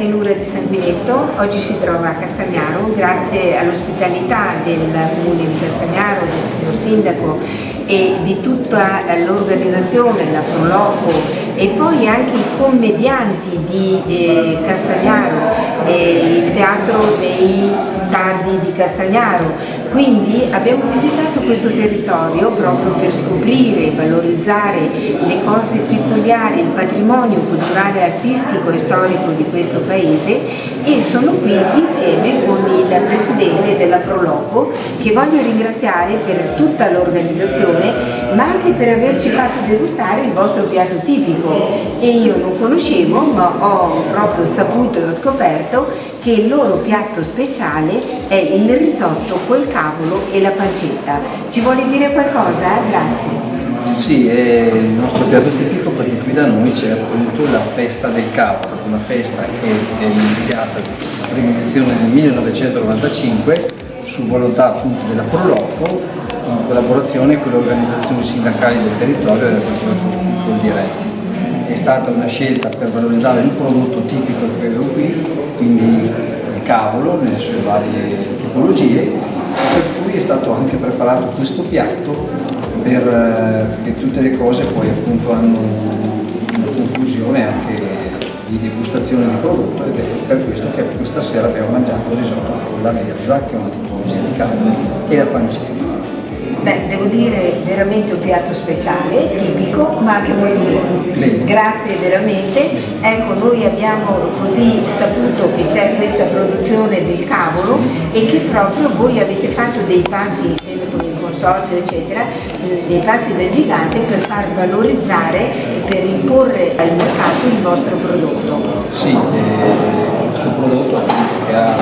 pianura di Sanguinetto, oggi si trova a Castagnaro, grazie all'ospitalità del Comune di Castagnaro, del signor Sindaco e di tutta l'organizzazione, la Proloco e poi anche i commedianti di Castagnaro, il teatro dei Tardi di Castagnaro. Quindi abbiamo visitato questo territorio proprio per scoprire e valorizzare le cose peculiari, il patrimonio culturale, artistico e storico di questo paese, e sono qui insieme con il presidente della Proloco, che voglio ringraziare per tutta l'organizzazione, ma anche per averci fatto degustare il vostro piatto tipico. E io non conoscevo, ma ho proprio saputo e ho scoperto che il loro piatto speciale è il risotto col cavolo e la pancetta. Ci vuole dire qualcosa? Grazie. Sì, è il nostro piatto tipico, perché qui da noi c'è appunto la festa del cavolo, una festa che è iniziata la prima edizione nel 1995 su volontà appunto della Proloco, in collaborazione con le organizzazioni sindacali del territorio e della cultura diretta. È stata una scelta per valorizzare il prodotto tipico che avevo qui, quindi il cavolo nelle sue varie tipologie, per cui è stato anche preparato questo piatto perché tutte le cose poi appunto hanno una conclusione anche di degustazione di prodotto, ed è per questo che questa sera abbiamo mangiato il risotto con la verza, che è una tipologia di cavolo, e la pancetta. Beh, devo dire veramente un piatto speciale, tipico, ma anche molto buono. Bene. Grazie veramente. Ecco, noi abbiamo così saputo che c'è questa produzione del cavolo e che proprio voi avete fatto dei passi insieme con il consorzio, eccetera, dei passi da gigante per far valorizzare, per imporre al mercato il vostro prodotto. Sì, questo prodotto che ha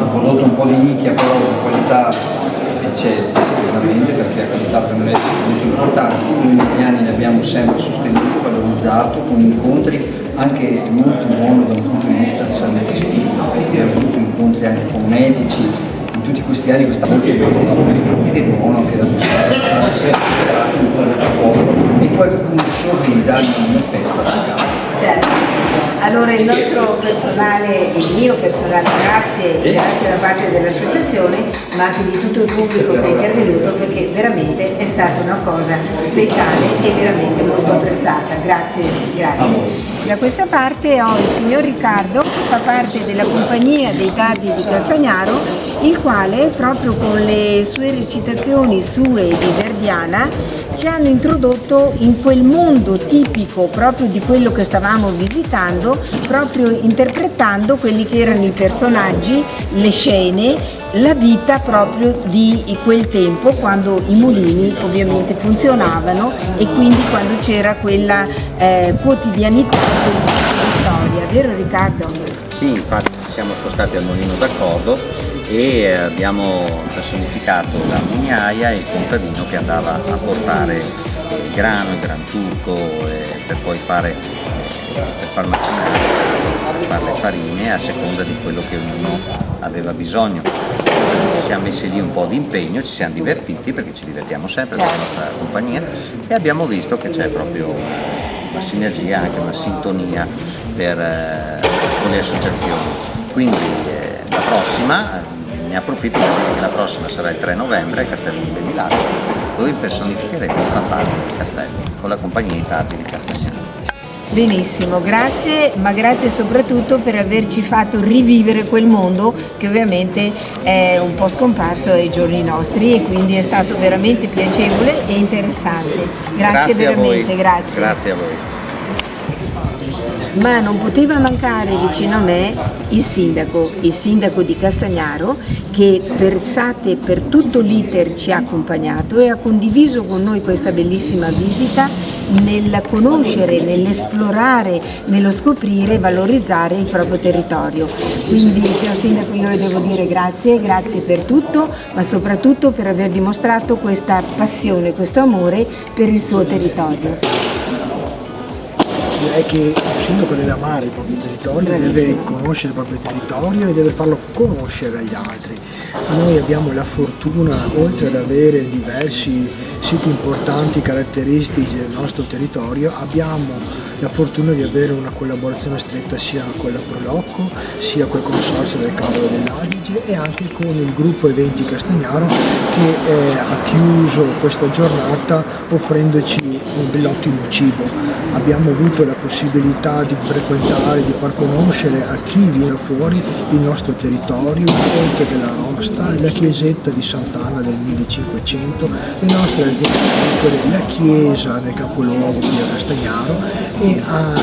un prodotto un po' di nicchia, però di qualità eccellente sicuramente, perché ha qualità per noi molto importanti. Noi negli anni ne abbiamo sempre sostenuto, valorizzato, con incontri anche molto buoni da un punto di vista di salutistico, perché abbiamo avuto incontri anche con medici. In tutti questi anni questa molto buono, ed è buono anche da gustare, essere preparato un prodotto povero e qualcuno sorrida in una festa del cavolo. Certo. Allora il nostro personale, il mio personale grazie da parte dell'associazione, ma anche di tutto il pubblico che è intervenuto, perché veramente è stata una cosa speciale e veramente molto apprezzata. Grazie, grazie. Da questa parte ho il signor Riccardo, che fa parte della compagnia dei Tardi di Castagnaro, il quale proprio con le sue recitazioni sue di Verdiana ci hanno introdotto in quel mondo tipico proprio di quello che stavamo visitando, proprio interpretando quelli che erano i personaggi, le scene, la vita proprio di quel tempo, quando i mulini ovviamente funzionavano e quindi quando c'era quella quotidianità di storia, vero Riccardo? Sì, infatti siamo spostati al Mulino d'Accordo e abbiamo personificato la mugnaia e il contadino che andava a portare il grano, il gran turco, per poi far macinare, per fare le farine a seconda di quello che ognuno aveva bisogno. Ci siamo messi lì un po' di impegno, ci siamo divertiti, perché ci divertiamo sempre nella nostra compagnia, e abbiamo visto che c'è proprio una sinergia, anche una sintonia con le associazioni. Quindi la prossima, ne approfitto per dire che la prossima sarà il 3 novembre a Castello di Bevilacqua, dove personificheremo il fantasma del castello con la compagnia di Tardi di Castagnaro. Benissimo, grazie, ma grazie soprattutto per averci fatto rivivere quel mondo che ovviamente è un po' scomparso ai giorni nostri, e quindi è stato veramente piacevole e interessante. Grazie veramente, a voi. grazie. Grazie a voi. Ma non poteva mancare vicino a me il sindaco di Castagnaro, che per tutto l'iter ci ha accompagnato e ha condiviso con noi questa bellissima visita nel conoscere, nell'esplorare, nello scoprire e valorizzare il proprio territorio. Quindi, signor Sindaco, io le devo dire grazie per tutto, ma soprattutto per aver dimostrato questa passione, questo amore per il suo territorio. direi che un sindaco deve amare il proprio territorio, deve conoscere il proprio territorio e deve farlo conoscere agli altri. Noi abbiamo la fortuna, oltre ad avere diversi siti importanti caratteristici del nostro territorio, abbiamo la fortuna di avere una collaborazione stretta sia con la Prolocco, sia col Consorzio del Cavolo dell'Adige e anche con il gruppo Eventi Castagnaro che ha chiuso questa giornata offrendoci un bell'ottimo cibo. Abbiamo avuto la possibilità di frequentare, di far conoscere a chi viene fuori il nostro territorio, il Ponte della Rosta, la chiesetta di Sant'Anna del 1500, le nostre aziende agricole, la chiesa del capoluogo qui a Castagnaro e ha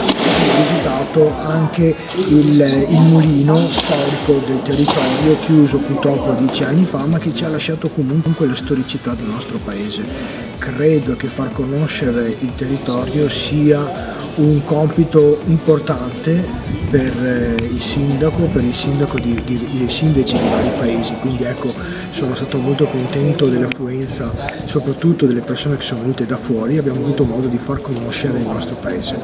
visitato anche il mulino storico del territorio, chiuso purtroppo 10 anni fa, ma che ci ha lasciato comunque la storicità del nostro paese. Credo che far conoscere il territorio sia un compito importante per il sindaco dei sindaci di vari paesi, quindi ecco, sono stato molto contento dell'affluenza soprattutto delle persone che sono venute da fuori, abbiamo avuto modo di far conoscere il nostro paese.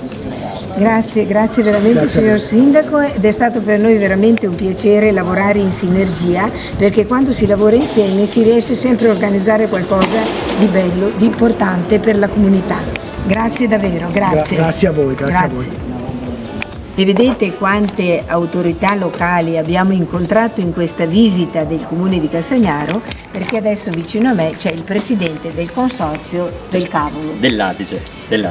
Grazie veramente, Grazie signor Sindaco, ed è stato per noi veramente un piacere lavorare in sinergia, perché quando si lavora insieme si riesce sempre a organizzare qualcosa di bello, di importante per la comunità. Grazie davvero, grazie. Grazie a voi, grazie a voi. E vedete quante autorità locali abbiamo incontrato in questa visita del Comune di Castagnaro, perché adesso vicino a me c'è il presidente del Consorzio del Cavolo. Dell'Adige.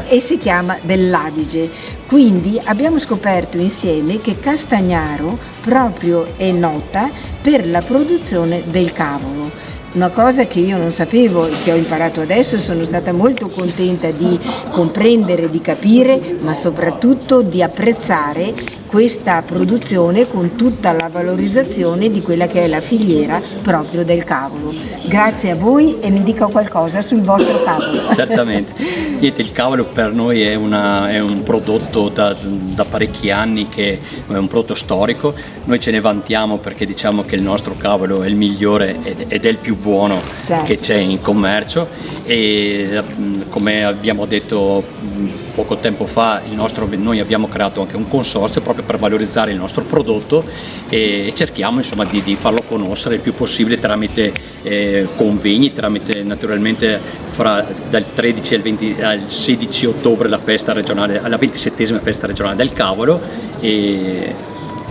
E si chiama dell'Adige. Quindi abbiamo scoperto insieme che Castagnaro proprio è nota per la produzione del cavolo. Una cosa che io non sapevo e che ho imparato adesso, sono stata molto contenta di comprendere, di capire, ma soprattutto di apprezzare questa produzione con tutta la valorizzazione di quella che è la filiera proprio del cavolo. Grazie a voi e mi dica qualcosa sul vostro cavolo. Certamente. Niente, il cavolo per noi è un prodotto da parecchi anni, che è un prodotto storico. Noi ce ne vantiamo perché diciamo che il nostro cavolo è il migliore ed è il più buono che c'è in commercio, e come abbiamo detto poco tempo fa, noi abbiamo creato anche un consorzio proprio per valorizzare il nostro prodotto e cerchiamo insomma di farlo conoscere il più possibile tramite convegni, tramite naturalmente dal 13 al 16 ottobre la festa regionale, alla 27esima festa regionale del cavolo, e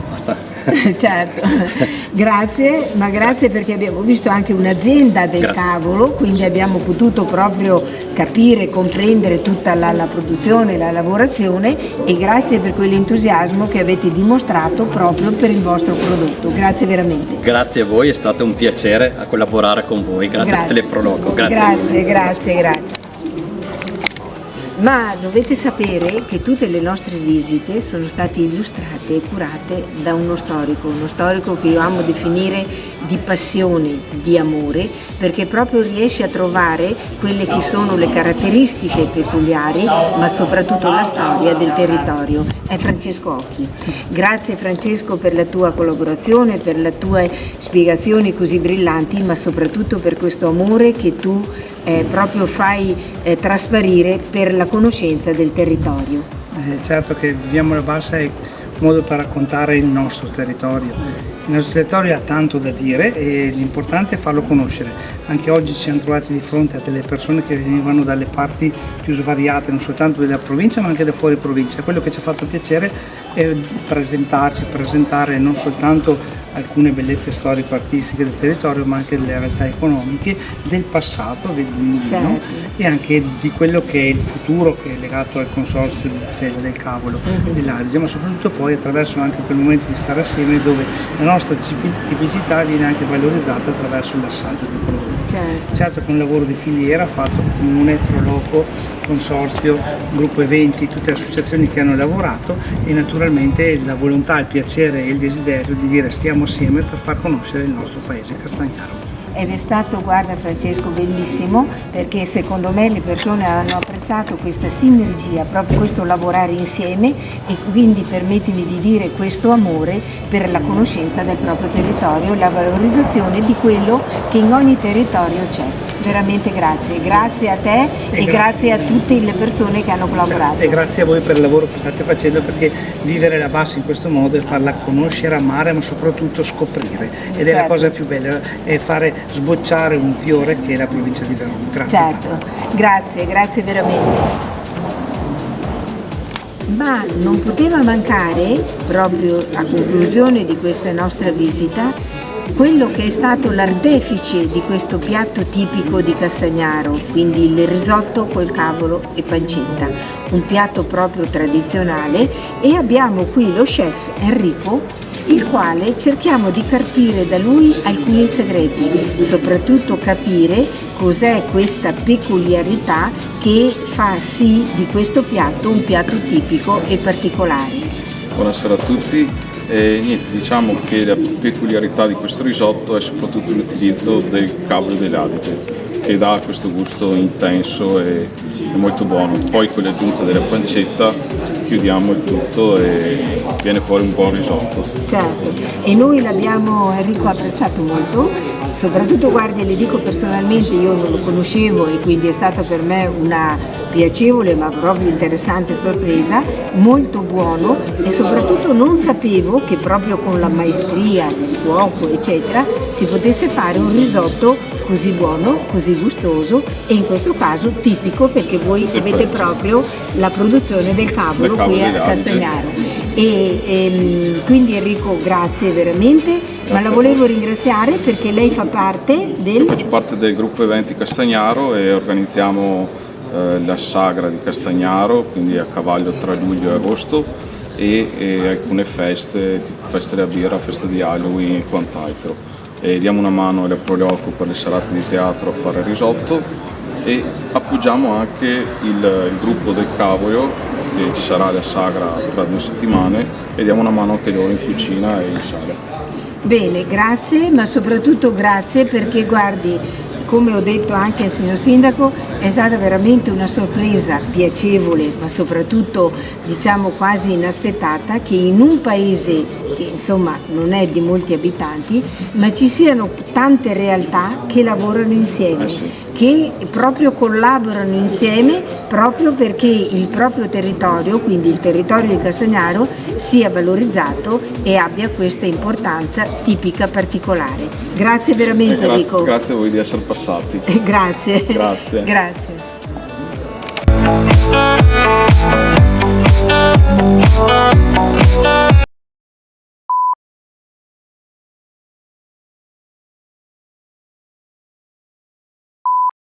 basta. Certo, grazie, ma grazie perché abbiamo visto anche un'azienda del cavolo, quindi abbiamo potuto proprio capire, comprendere tutta la produzione, la lavorazione, e grazie per quell'entusiasmo che avete dimostrato proprio per il vostro prodotto. Grazie veramente. Grazie a voi, è stato un piacere a collaborare con voi, grazie a Teleproloco. Grazie. Ma dovete sapere che tutte le nostre visite sono state illustrate e curate da uno storico che io amo definire di passione, di amore, perché proprio riesce a trovare quelle che sono le caratteristiche peculiari, ma soprattutto la storia del territorio. È Francesco Occhi. Grazie Francesco per la tua collaborazione, per le tue spiegazioni così brillanti, ma soprattutto per questo amore che tu proprio fai trasparire per la conoscenza del territorio. Certo che viviamo la Bassa è un modo per raccontare il nostro territorio. Il nostro territorio ha tanto da dire e l'importante è farlo conoscere. Anche oggi ci siamo trovati di fronte a delle persone che venivano dalle parti più svariate, non soltanto della provincia ma anche da fuori provincia. Quello che ci ha fatto piacere è presentare non soltanto alcune bellezze storico-artistiche del territorio, ma anche delle realtà economiche del passato, del mulino, e anche di quello che è il futuro, che è legato al consorzio del cavolo dell'Adige, ma soprattutto poi attraverso anche quel momento di stare assieme dove la nostra tipicità viene anche valorizzata attraverso l'assaggio del prodotto. Certo che è un lavoro di filiera fatto comune, Proloco, Consorzio, Gruppo Eventi, tutte le associazioni che hanno lavorato, e naturalmente la volontà, il piacere e il desiderio di dire stiamo assieme per far conoscere il nostro paese Castagnaro. ed è stato, guarda Francesco, bellissimo, perché secondo me le persone hanno apprezzato questa sinergia, proprio questo lavorare insieme e quindi permettimi di dire questo amore per la conoscenza del proprio territorio e la valorizzazione di quello che in ogni territorio c'è. Veramente grazie a te e grazie a tutte le persone che hanno collaborato. E grazie a voi per il lavoro che state facendo, perché vivere la Bassa in questo modo è farla conoscere, amare, ma soprattutto scoprire. Ed è la cosa più bella, è fare sbocciare un fiore che è la provincia di Verona. Grazie. Certo, grazie veramente. Ma non poteva mancare, proprio a conclusione di questa nostra visita, quello che è stato l'artefice di questo piatto tipico di Castagnaro, quindi il risotto col cavolo e pancetta, un piatto proprio tradizionale, e abbiamo qui lo chef Enrico, il quale cerchiamo di carpire da lui alcuni segreti, soprattutto capire cos'è questa peculiarità che fa sì di questo piatto un piatto tipico e particolare. Buonasera a tutti. Niente, diciamo che la peculiarità di questo risotto è soprattutto l'utilizzo del cavolo e dell'adige, che dà questo gusto intenso e molto buono. Poi con l'aggiunta della pancetta chiudiamo il tutto e viene fuori un buon risotto. Certo, e noi l'abbiamo, Enrico, apprezzato molto, soprattutto guardi, le dico personalmente, io non lo conoscevo e quindi è stata per me una piacevole ma proprio interessante sorpresa, molto buono, e soprattutto non sapevo che proprio con la maestria del cuoco eccetera si potesse fare un risotto così buono, così gustoso e in questo caso tipico, perché voi avete proprio la produzione del cavolo qui a Castagnaro. Quindi Enrico, grazie veramente, ma la volevo ringraziare perché lei fa parte del... Io faccio parte del gruppo Eventi Castagnaro e organizziamo la sagra di Castagnaro, quindi a cavallo tra luglio e agosto, e alcune feste, tipo festa della birra, festa di Halloween e quant'altro. E diamo una mano alle Proloco per le serate di teatro a fare risotto e appoggiamo anche il gruppo del Cavolo, che ci sarà la sagra tra 2 settimane, e diamo una mano anche loro in cucina e in sala. Bene, grazie, ma soprattutto grazie perché guardi, come ho detto anche al signor Sindaco, è stata veramente una sorpresa piacevole, ma soprattutto diciamo quasi inaspettata, che in un paese che insomma non è di molti abitanti, ma ci siano tante realtà che lavorano insieme, che proprio collaborano insieme proprio perché il proprio territorio, quindi il territorio di Castagnaro, sia valorizzato e abbia questa importanza tipica particolare. Grazie veramente Enrico. Grazie a voi di essere passati. Grazie. Grazie. Grazie.